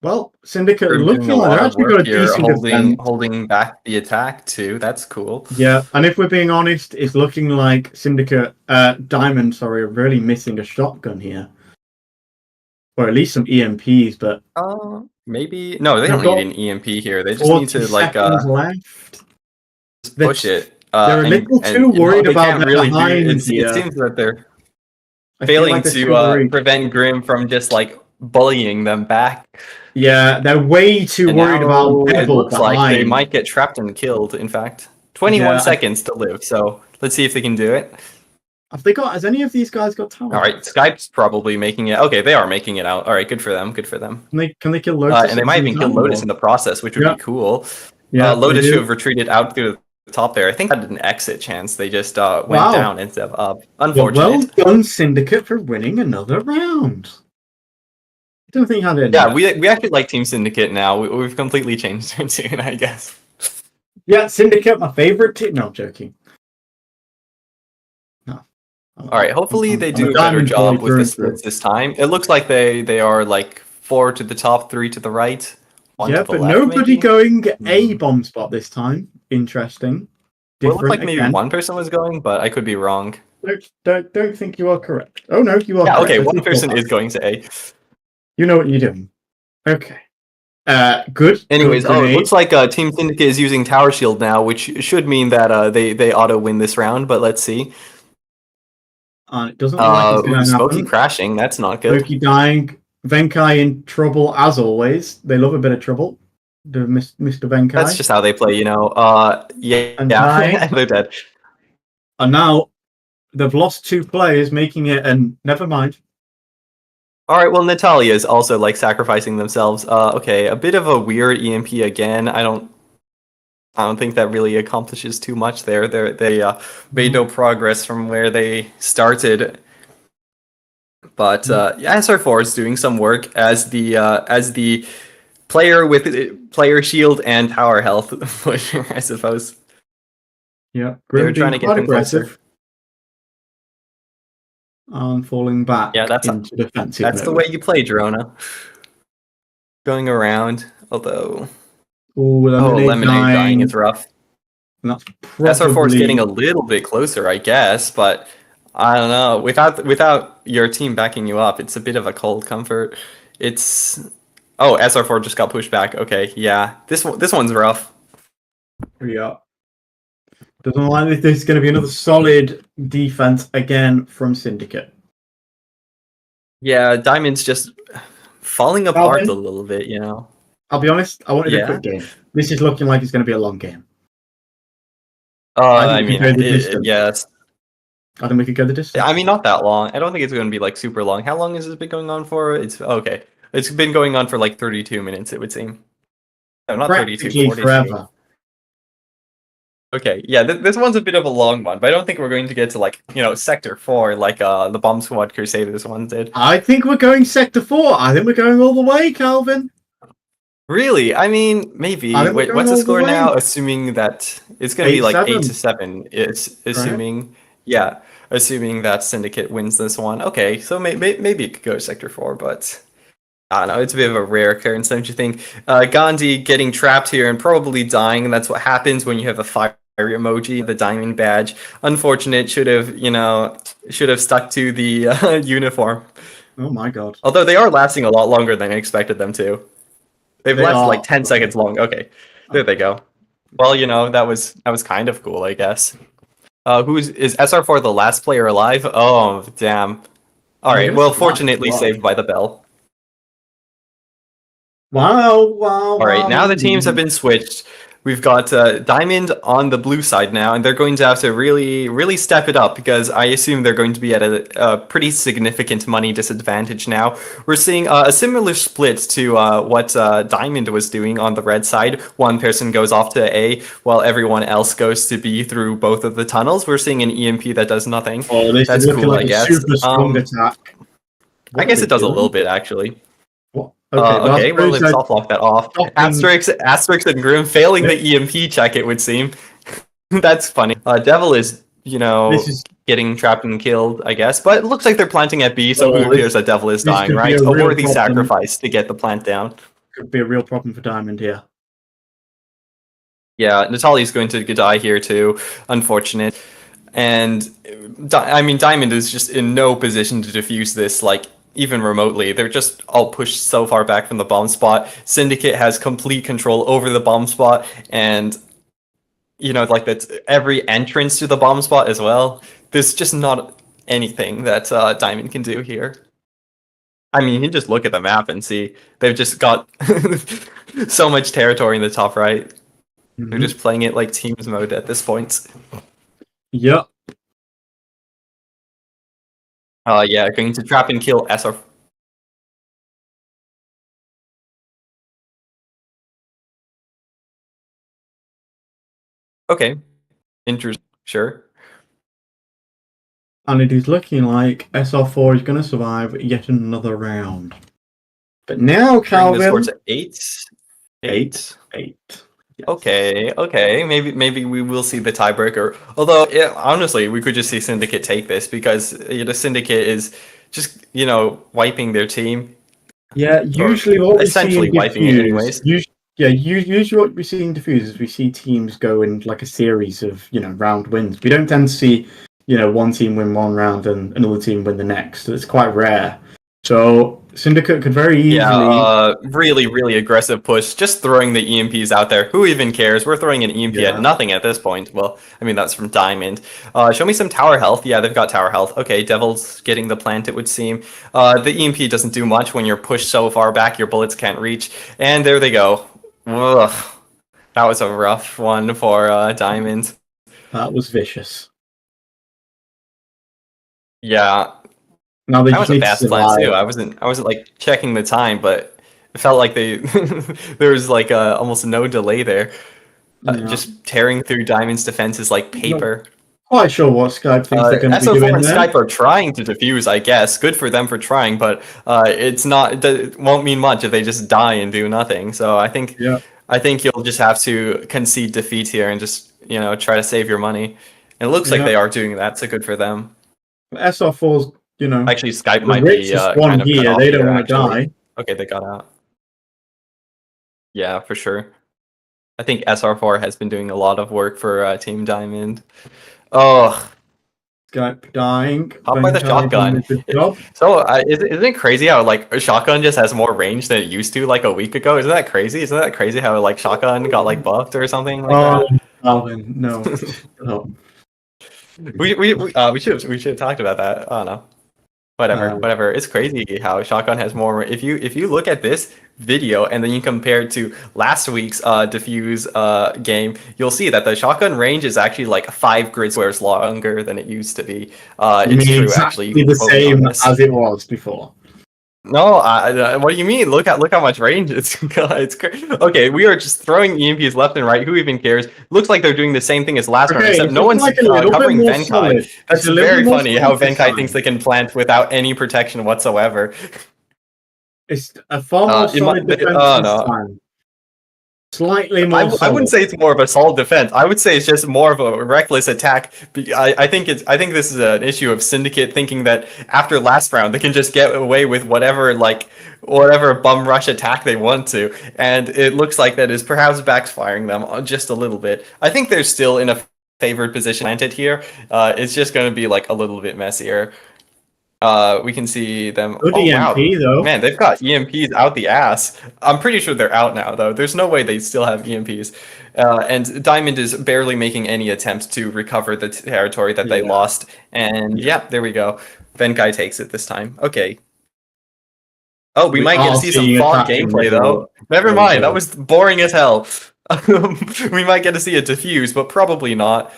Well, Syndicate looking like they're actually got a decent holding back the attack too. That's cool. Yeah, and if we're being honest, it's looking like Syndicate, Diamond, are really missing a shotgun here. or at least some EMPs. But maybe no, they They've don't got need an EMP here. They just need 40 to like seconds left. just push it. They're a little too worried they about can't their really do behind it. here. It seems that they're I feel failing like they're too to worried. prevent Grim from just like bullying them back. Yeah, they're way too And worried now about it Devil looks like they behind. might get trapped and killed. In fact, 21 Yeah, seconds to live. So let's see if they can do it. Has any of these guys got talent? All right, Skype's probably making it. Okay, they are making it out. All right, good for them. Good for them. Can they kill Lotus? And they might even kill Lotus in the process, which would be cool. Yeah, Lotus should have retreated out through the top there. I think had an exit chance. They just went down instead of up. Unfortunate. Well done, Syndicate, for winning another round. I don't think how they. Yeah, we actually like Team Syndicate now. We've completely changed our tune, I guess. Yeah, Syndicate, my favorite team. No, I'm joking. No. All right, hopefully they do a better job with the splits this time. It looks like they are like 4 to the top, 3 to the right. Yeah, but nobody going a bomb spot this time. Interesting. Well, it looked like maybe one person was going, but I could be wrong. Don't think you are correct. Oh no, you are. Yeah, correct. okay, one person is going to A. You know what you're doing. Okay. Good. Anyways, good it looks like Team Syndicate is using Tower Shield now, which should mean that they auto win this round. But let's see. It doesn't look like it's going to Smokey happen. crashing. That's not good. Smokey dying. Venkai in trouble as always. They love a bit of trouble. Mr. Venkai. That's just how they play, you know. And they're dead. And now they've lost 2 players, making it. And never mind. All right. Well, Natalia is also like sacrificing themselves. Okay, a bit of a weird EMP again. I don't think that really accomplishes too much there. They made no progress from where they started. But SR4 is doing some work as the player with player shield and tower health pusher, I suppose. Yeah, they're trying to get them closer. And falling back. Yeah, that's into defensive. That's the way you play, Drona. Going around, although. Lemonade dying is rough. And that's probably... SR4 is getting a little bit closer, I guess, but I don't know. Without your team backing you up, it's a bit of a cold comfort. It's SR4 just got pushed back. Okay, yeah, this one's rough. Yeah, doesn't look like there's going to be another solid defense again from Syndicate. Yeah, Diamond's just falling apart a little bit, you know. I'll be honest. I wanted a quick game. This is looking like it's going to be a long game. I mean, yes. I think we could go the distance. I mean, not that long. I don't think it's going to be like super long. How long has this been going on for? It's okay. It's been going on for like 32 minutes, it would seem. No, not 32. 42. Forever. Okay, yeah, this one's a bit of a long one, but I don't think we're going to get to like Sector 4 like the Bomb Squad Crusaders one did. I think we're going Sector 4. I think we're going all the way, Calvin. Really? I mean, maybe. Wait, what's the score now? Assuming that it's going to be like 8-7. It's assuming, assuming that Syndicate wins this one. Okay, so maybe it could go to Sector 4, but I don't know. It's a bit of a rare occurrence, don't you think? Gandhi getting trapped here and probably dying. And that's what happens when you have a fire emoji, the diamond badge. Unfortunate. Should have stuck to the uniform. Oh my god! Although they are lasting a lot longer than I expected them to. They've lasted like 10 seconds long. Okay, there they go. Well, that was kind of cool, I guess. Is SR4 the last player alive? Oh, damn. All right. Well, fortunately saved by the bell. Wow. All right, now the teams have been switched. We've got Diamond on the blue side now, and they're going to have to really, really step it up because I assume they're going to be at a pretty significant money disadvantage now. We're seeing a similar split to what Diamond was doing on the red side. One person goes off to A, while everyone else goes to B through both of the tunnels. We're seeing an EMP that does nothing. Oh, this is cool, like I guess. Super strong attack. I guess it does a little bit, actually. Okay, well, let's soft lock that off. Asterix and Grim failing the EMP check, it would seem. That's funny. Devil is, getting trapped and killed, I guess. But it looks like they're planting at B, so it appears that Devil is dying, right? A worthy sacrifice to get the plant down. Could be a real problem for Diamond here. Yeah, Natalia's going to die here too. Unfortunate. And, I mean, Diamond is just in no position to defuse this, like, even remotely. They're just all pushed so far back from the bomb spot. Syndicate has complete control over the bomb spot, and like that's every entrance to the bomb spot as well. There's just not anything that Diamond can do here. I mean, you can just look at the map and see they've just got so much territory in the top right. Mm-hmm. They're just playing it like teams mode at this point. Yep. Yeah, going to trap and kill SR. Okay. Interesting. Sure. And it is looking like SR4 is going to survive yet another round. But now, Calvin... Bring the score to 8. 8. Yes. Okay. Maybe we will see the tiebreaker. Although, yeah, honestly, we could just see Syndicate take this because Syndicate is just wiping their team. Yeah, usually what we essentially see wiping it anyways. Usually what we see in Defuse is we see teams go in like a series of round wins. We don't tend to see one team win one round and another team win the next. It's quite rare. So Syndicate could very easily... really, really aggressive push. Just throwing the EMPs out there. Who even cares? We're throwing an EMP at nothing at this point. Well, I mean, that's from Diamond. Show me some tower health. Yeah, they've got tower health. Okay, Devil's getting the plant, it would seem. The EMP doesn't do much when you're pushed so far back, your bullets can't reach. And there they go. Ugh. That was a rough one for Diamond. That was vicious. Yeah. Now that was a fast plan too. I wasn't like checking the time, but it felt like there was like almost no delay there. Just tearing through Diamond's defenses like paper. Not quite sure what Skype thinks they're going to be doing and there. Skype are trying to defuse, I guess. Good for them for trying, but it won't mean much if they just die and do nothing. So I think you'll just have to concede defeat here and just try to save your money. And it looks like they are doing that, so good for them. SR4's actually, Skype might be kind of here. They don't want to die. Okay, they got out. Yeah, for sure. I think SR4 has been doing a lot of work for Team Diamond. Oh, Skype dying. Hop by the shotgun. So, isn't it crazy how like a shotgun just has more range than it used to like a week ago? Isn't that crazy? Isn't that crazy how like shotgun got like buffed or something like that? Alvin, no. No. We should have talked about that. I don't know. Whatever. It's crazy how shotgun has more. If you look at this video and then you compare it to last week's Defuse game, you'll see that the shotgun range is actually like 5 grid squares longer than it used to be. It's true, exactly actually. The same as it was before. No, what do you mean? Look how much range it's crazy. Okay, we are just throwing EMPs left and right. Who even cares? Looks like they're doing the same thing as last round, except no one's covering Venkai. That's very funny how Venkai thinks they can plant without any protection whatsoever. It's a far more solid defense this time. Slightly more solid. I wouldn't say it's more of a solid defense. I would say it's just more of a reckless attack. I think this is an issue of Syndicate thinking that after last round they can just get away with whatever bum rush attack they want to, and it looks like that is perhaps backfiring them just a little bit. I think they're still in a favored position planted here. It's just going to be like a little bit messier. We can see them. Good EMP, though. Man, they've got EMPs out the ass. I'm pretty sure they're out now, though. There's no way they still have EMPs. And Diamond is barely making any attempt to recover the territory that they lost. And there we go. Venkai takes it this time. Okay. Oh, we might get to see some fog gameplay, though. Never mind. That was boring as hell. We might get to see a Defuse, but probably not.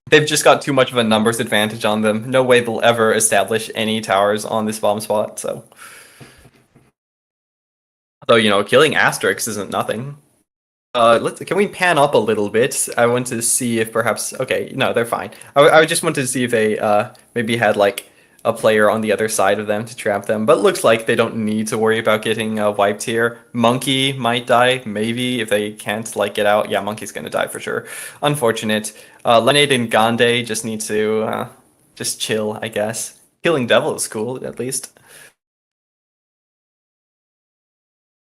They've just got too much of a numbers advantage on them. No way they'll ever establish any towers on this bomb spot, so. Though, killing Asterix isn't nothing. Can we pan up a little bit? I want to see if perhaps... Okay, no, they're fine. I just wanted to see if they maybe had, like, a player on the other side of them to trap them. But it looks like they don't need to worry about getting wiped here. Monkey might die, maybe, if they can't, like, get out. Yeah, Monkey's gonna die for sure. Unfortunate. Leonade and Gande just need to just chill, I guess. Killing Devil is cool, at least.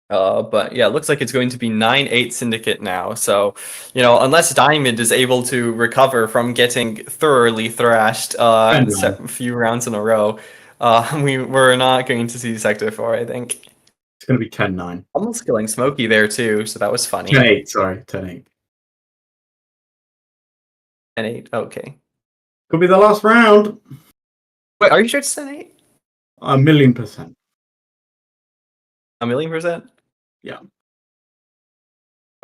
But yeah, it looks like it's going to be 9-8 Syndicate now. So, unless Diamond is able to recover from getting thoroughly thrashed a few rounds in a row, we're not going to see Sector 4, I think. It's going to be 10-9. Almost killing Smokey there too, so that was funny. 10-8, sorry, 10-8. 10-8, okay. Could be the last round. Wait, are you sure it's 10-8? 1,000,000%. 1,000,000%? Yeah.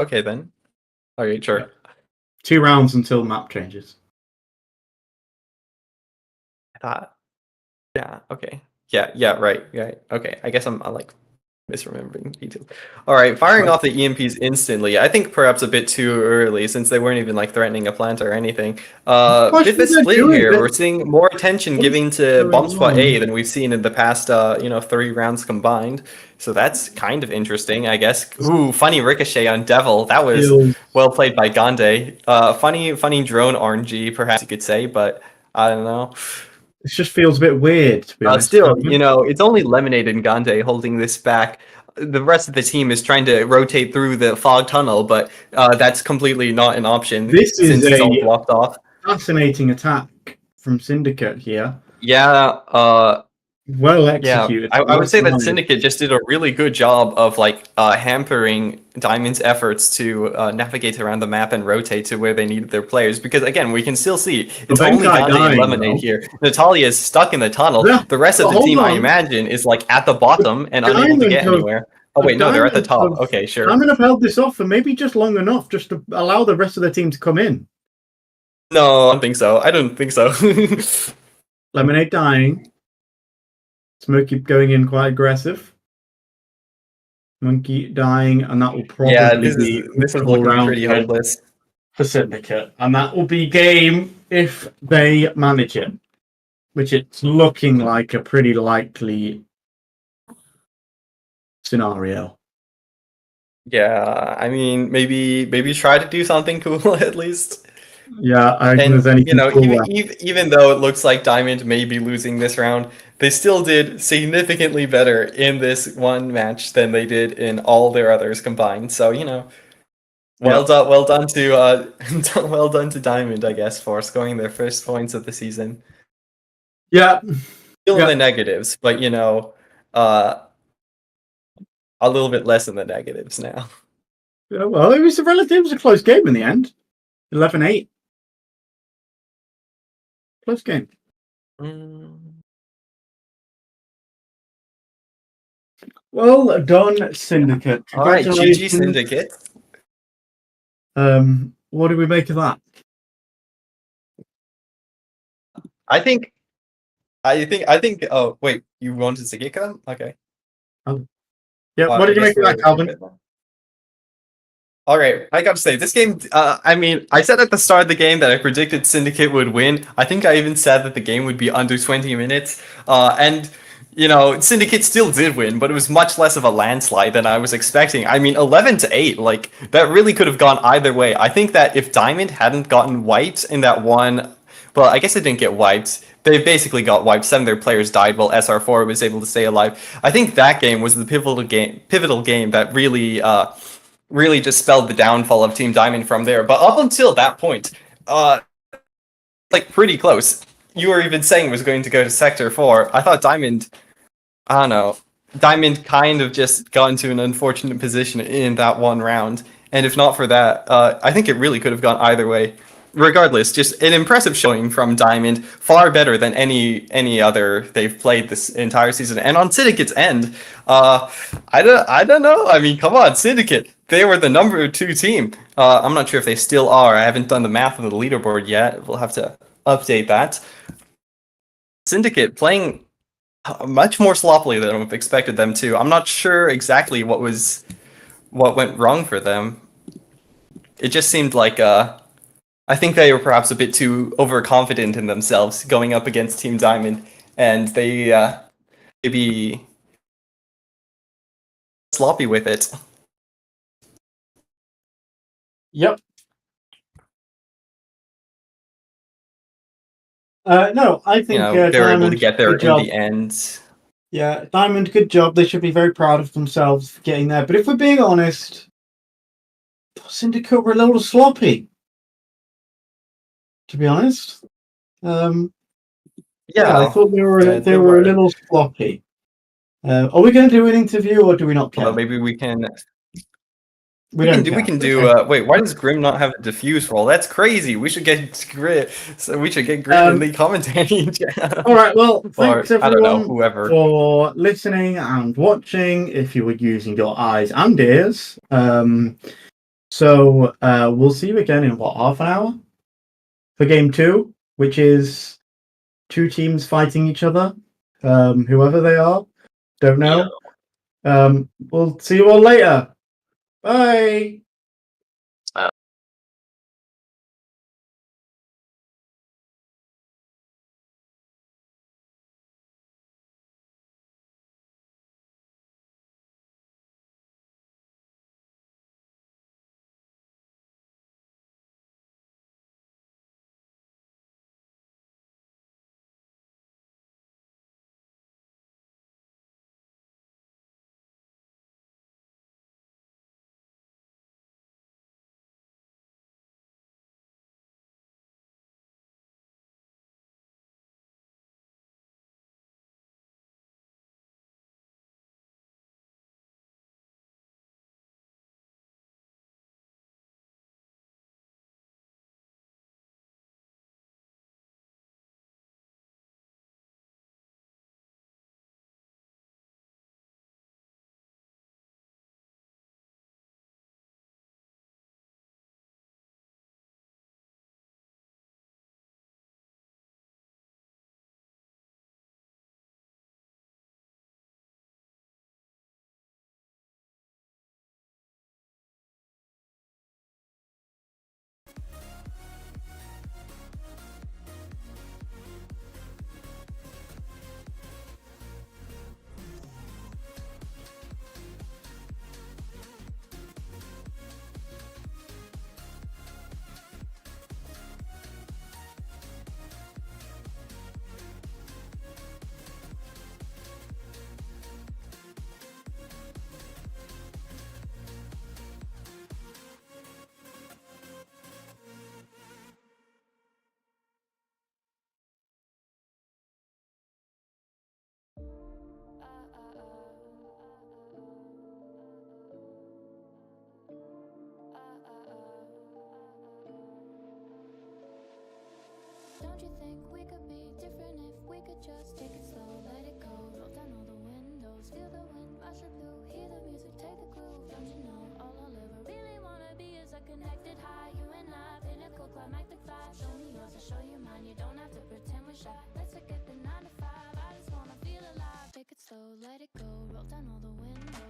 Okay then. Okay, sure. Yeah. 2 rounds until map changes. I thought. Yeah, okay. Yeah, right. Okay. I guess I'm like misremembering details. All right, firing off the EMPs instantly. I think perhaps a bit too early since they weren't even like threatening a plant or anything. Bit of a split here. We're seeing more attention given to bomb spot A than we've seen in the past 3 rounds combined. So that's kind of interesting, I guess. Ooh, funny ricochet on Devil. That was well played by Gande. Funny drone RNG, perhaps you could say, but I don't know. It just feels a bit weird, to be honest. Still, it's only Lemonade and Gande holding this back. The rest of the team is trying to rotate through the fog tunnel, but that's completely not an option since it's all blocked off. Fascinating attack from Syndicate here. Yeah, well executed. Yeah, I would say that Syndicate just did a really good job of hampering Diamond's efforts to navigate around the map and rotate to where they needed their players. Because again, we can still see it's only Gandhi and Lemonade here. Natalia is stuck in the tunnel. Yeah, the rest of the team, I imagine, is at the bottom and unable to get anywhere. Oh wait, no, they're at the top. Okay, sure. Diamond have held this off for maybe just long enough just to allow the rest of the team to come in. No, I don't think so. I don't think so. Lemonade dying. Smokey going in quite aggressive. Monkey dying, and that will probably be this is looking pretty hopeless for Syndicate, and that will be game if they manage it, which it's looking like a pretty likely scenario. Yeah, I mean, maybe try to do something cool at least. Yeah, I think there's anything cool even though it looks like Diamond may be losing this round, they still did significantly better in this one match than they did in all their others combined. So well done to Diamond, I guess, for scoring their first points of the season. Yeah, still in the negatives, but a little bit less in the negatives now. Yeah, well, it was a close game in the end. 11-8. Close game. Well done, Syndicate. All right, GG Syndicate. What do we make of that? I think. Oh wait, you wanted to get them? Okay. Yeah. What did you make of that, Calvin? All right, I got to say, this game, I mean, I said at the start of the game that I predicted Syndicate would win. I think I even said that the game would be under 20 minutes. And, Syndicate still did win, but it was much less of a landslide than I was expecting. I mean, 11-8, that really could have gone either way. I think that if Diamond hadn't gotten wiped in that one, well, I guess it didn't get wiped. They basically got wiped. 7 of their players died while SR4 was able to stay alive. I think that game was the pivotal game that really just spelled the downfall of Team Diamond from there. But up until that point, pretty close. You were even saying was going to go to Sector 4. I thought Diamond, I don't know, Diamond kind of just got into an unfortunate position in that one round. And if not for that, I think it really could have gone either way. Regardless, just an impressive showing from Diamond, far better than any other they've played this entire season. And on Syndicate's end, I don't know. I mean, come on, Syndicate. They were the number 2 team. I'm not sure if they still are. I haven't done the math of the leaderboard yet. We'll have to update that. Syndicate playing much more sloppily than I've expected them to. I'm not sure exactly what went wrong for them. It just seemed like I think they were perhaps a bit too overconfident in themselves going up against Team Diamond, and they maybe sloppy with it. Yep. No, I think they were able to get there in the end. Yeah, Diamond, good job. They should be very proud of themselves for getting there. But if we're being honest, Syndicate were a little sloppy, to be honest. Yeah, I thought they were a little sloppy. Are we going to do an interview or do we not care? Although maybe we can. We can do. Wait, why does Grim not have a diffuse role? That's crazy. We should get Grim. So we should get Grim in the commentating channel. All right. Well, thanks or, everyone whoever. for listening and watching. If you were using your eyes and ears, so we'll see you again in what, half an hour for game 2, which is 2 teams fighting each other, whoever they are. Don't know. We'll see you all later. Bye. Don't you think we could be different if we could just take it slow, let it go, roll down all the windows, feel the wind, rush it through, hear the music, take the groove. Don't you know, all I'll ever really wanna be is a connected high, you and I, pinnacle, climactic fly. Show me yours, I'll show you mine, you don't have to pretend we're shy. Let's forget the 9 to 5, I just wanna feel alive. Take it slow, let it go, roll down all the windows.